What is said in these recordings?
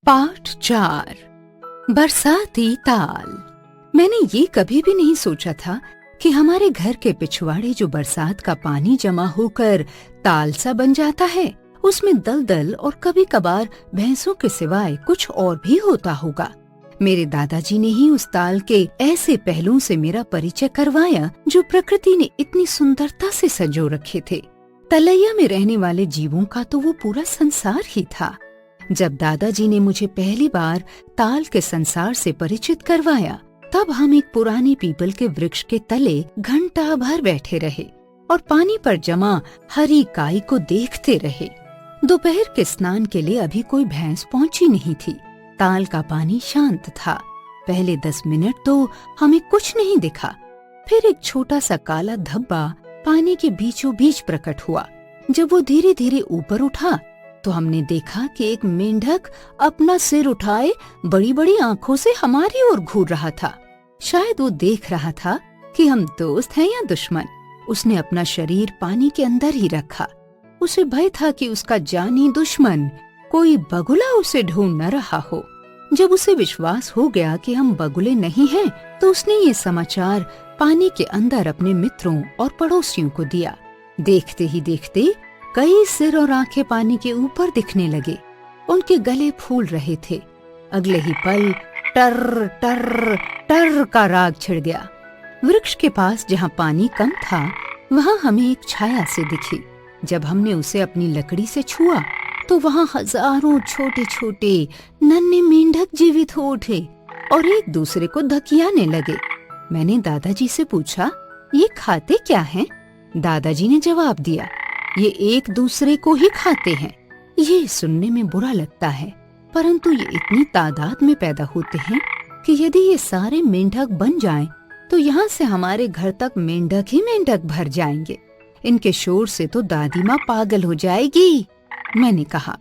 Part 4 बरसाती ताल। मैंने ये कभी भी नहीं सोचा था कि हमारे घर के पिछवाड़े जो बरसात का पानी जमा होकर ताल सा बन जाता है, उसमें दलदल और कभी कभार भैंसों के सिवाय कुछ और भी होता होगा। मेरे दादाजी ने ही उस ताल के ऐसे पहलुओं से मेरा परिचय करवाया जो प्रकृति ने इतनी सुंदरता से संजो रखे थे। तलैया में रहने वाले जीवों का तो वो पूरा संसार ही था। जब दादाजी ने मुझे पहली बार ताल के संसार से परिचित करवाया, तब हम एक पुराने पीपल के वृक्ष के तले घंटा भर बैठे रहे और पानी पर जमा हरी काई को देखते रहे। दोपहर के स्नान के लिए अभी कोई भैंस पहुंची नहीं थी। ताल का पानी शांत था। पहले 10 मिनट तो हमें कुछ नहीं दिखा। फिर एक छोटा सा काला धब्बा पानी के बीचों बीच प्रकट हुआ। जब वो धीरे धीरे ऊपर उठा तो हमने देखा कि एक मेंढक अपना सिर उठाए बड़ी बड़ी आंखों से हमारी ओर घूर रहा था। शायद वो देख रहा था कि हम दोस्त हैं या दुश्मन। उसने अपना शरीर पानी के अंदर ही रखा। उसे भय था कि उसका जानी दुश्मन कोई बगुला उसे ढूंढ न रहा हो। जब उसे विश्वास हो गया कि हम बगुले नहीं हैं, तो उसने ये समाचार पानी के अंदर अपने मित्रों और पड़ोसियों को दिया। देखते ही देखते कई सिर और आंखें पानी के ऊपर दिखने लगे। उनके गले फूल रहे थे। अगले ही पल टर टर टर का राग छिड़ गया। वृक्ष के पास जहाँ पानी कम था, वहाँ हमें एक छाया से दिखी। जब हमने उसे अपनी लकड़ी से छुआ तो वहाँ हजारों छोटे छोटे नन्हे मेंढक जीवित हो उठे और एक दूसरे को धकियाने लगे। मैंने दादाजी से पूछा, ये खाते क्या हैं? दादाजी ने जवाब दिया, ये एक दूसरे को ही खाते हैं। ये सुनने में बुरा लगता है, परंतु ये इतनी तादाद में पैदा होते हैं कि यदि ये सारे मेंढक बन जाएं, तो यहाँ से हमारे घर तक मेंढक ही मेंढक भर जाएंगे। इनके शोर से तो दादी माँ पागल हो जाएगी। मैंने कहा।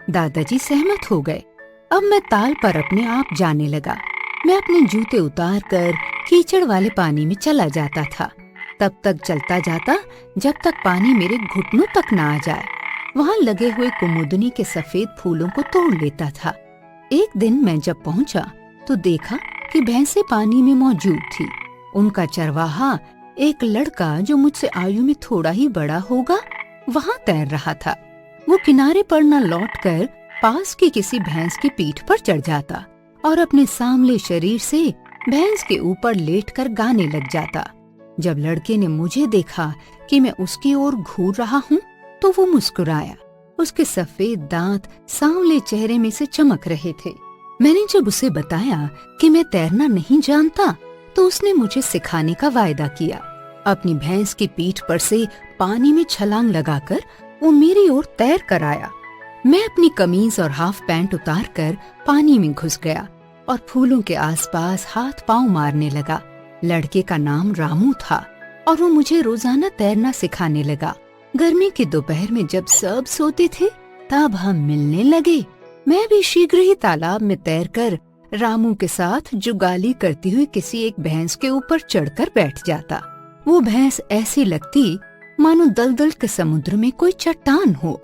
दादाजी सहमत हो गए। अब मैं ताल पर अपने आप जाने लगा। मैं अपने जूते उतार कर कीचड़ वाले पानी में चला जाता था। तब तक चलता जाता जब तक पानी मेरे घुटनों तक न आ जाए। वहाँ लगे हुए कुमुदनी के सफेद फूलों को तोड़ लेता था। एक दिन मैं जब पहुँचा तो देखा कि भैंसें पानी में मौजूद थी। उनका चरवाहा, एक लड़का जो मुझसे आयु में थोड़ा ही बड़ा होगा, वहाँ तैर रहा था। वो किनारे पर न लौटकर पास की किसी भैंस की पीठ पर चढ़ जाता और अपने सांवले शरीर से भैंस के ऊपर लेटकर गाने लग जाता। जब लड़के ने मुझे देखा कि मैं उसकी ओर घूर रहा हूँ, तो वो मुस्कुराया। उसके सफेद दांत सांवले चेहरे में से चमक रहे थे। मैंने जब उसे बताया कि मैं तैरना नहीं जानता, तो उसने मुझे सिखाने का वायदा किया। अपनी भैंस की पीठ पर से पानी में छलांग लगाकर वो मेरी ओर तैर कर आया। मैं अपनी कमीज और हाफ पैंट उतार कर पानी में घुस गया और फूलों के आसपास हाथ पांव मारने लगा। लड़के का नाम रामू था और वो मुझे रोजाना तैरना सिखाने लगा। गर्मी की दोपहर में जब सब सोते थे, तब हम मिलने लगे। मैं भी शीघ्र ही तालाब में तैरकर रामू के साथ जुगाली करती हुई किसी एक भैंस के ऊपर चढ़कर बैठ जाता। वो भैंस ऐसी लगती मानो दलदल के समुद्र में कोई चट्टान हो।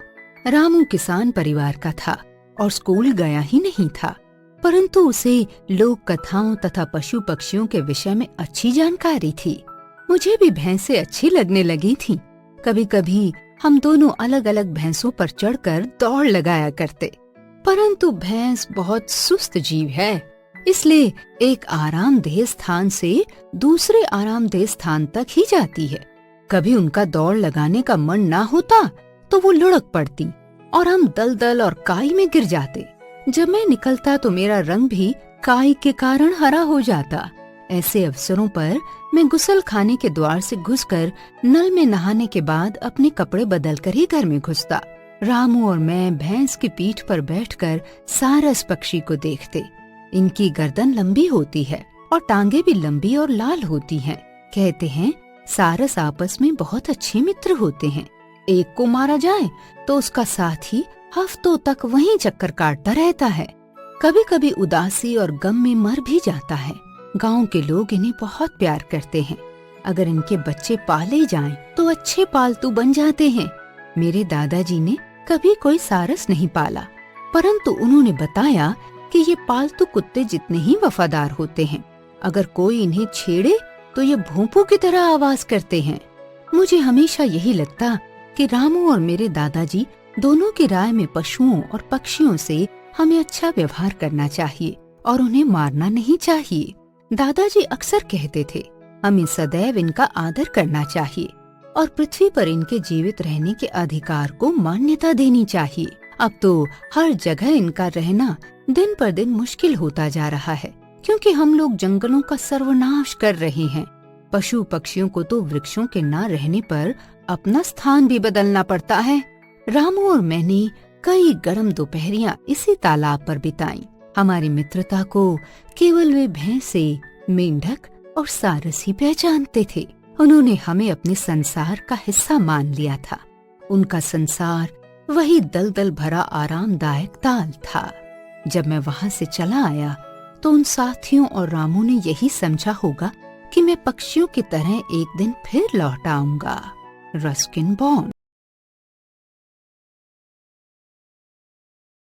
रामू किसान परिवार का था और स्कूल गया ही नहीं था, परंतु उसे लोक कथाओं तथा पशु पक्षियों के विषय में अच्छी जानकारी थी। मुझे भी भैंसें अच्छी लगने लगी थीं। कभी कभी हम दोनों अलग अलग भैंसों पर चढ़कर दौड़ लगाया करते, परंतु भैंस बहुत सुस्त जीव है, इसलिए एक आरामदेह स्थान से दूसरे आरामदेह स्थान तक ही जाती है। कभी उनका दौड़ लगाने का मन ना होता तो वो लुढ़क पड़ती और हम दलदल और काई में गिर जाते। जब मैं निकलता तो मेरा रंग भी काई के कारण हरा हो जाता। ऐसे अवसरों पर मैं गुसल खाने के द्वार से घुसकर नल में नहाने के बाद अपने कपड़े बदलकर ही घर में घुसता। रामू और मैं भैंस की पीठ पर बैठकर सारस पक्षी को देखते। इनकी गर्दन लंबी होती है और टांगे भी लंबी और लाल होती हैं। कहते हैं सारस आपस में बहुत अच्छे मित्र होते हैं। एक को मारा जाए तो उसका साथी हफ्तों तक वहीं चक्कर काटता रहता है। कभी कभी उदासी और गम में मर भी जाता है। गांव के लोग इन्हें बहुत प्यार करते हैं। अगर इनके बच्चे पाले जाएं तो अच्छे पालतू बन जाते हैं। मेरे दादाजी ने कभी कोई सारस नहीं पाला, परंतु उन्होंने बताया कि ये पालतू कुत्ते जितने ही वफादार होते हैं, अगर कोई इन्हें छेड़े तो ये भोंपू की तरह आवाज करते हैं। मुझे हमेशा यही लगता कि रामू और मेरे दादाजी दोनों की राय में पशुओं और पक्षियों से हमें अच्छा व्यवहार करना चाहिए और उन्हें मारना नहीं चाहिए। दादाजी अक्सर कहते थे, हमें सदैव इनका आदर करना चाहिए और पृथ्वी पर इनके जीवित रहने के अधिकार को मान्यता देनी चाहिए। अब तो हर जगह इनका रहना दिन पर दिन मुश्किल होता जा रहा है, क्योंकि हम लोग जंगलों का सर्वनाश कर रहे हैं। पशु पक्षियों को तो वृक्षों के न रहने पर अपना स्थान भी बदलना पड़ता है। रामू और मैंने कई गर्म दोपहरियां इसी तालाब पर बिताई। हमारी मित्रता को केवल वे भैंसे, मेंढक और सारस ही पहचानते थे। उन्होंने हमें अपने संसार का हिस्सा मान लिया था। उनका संसार वही दलदल भरा आरामदायक ताल था। जब मैं वहां से चला आया तो उन साथियों और रामू ने यही समझा होगा कि मैं पक्षियों की तरह एक दिन फिर लौट आऊंगा। Ruskin bond.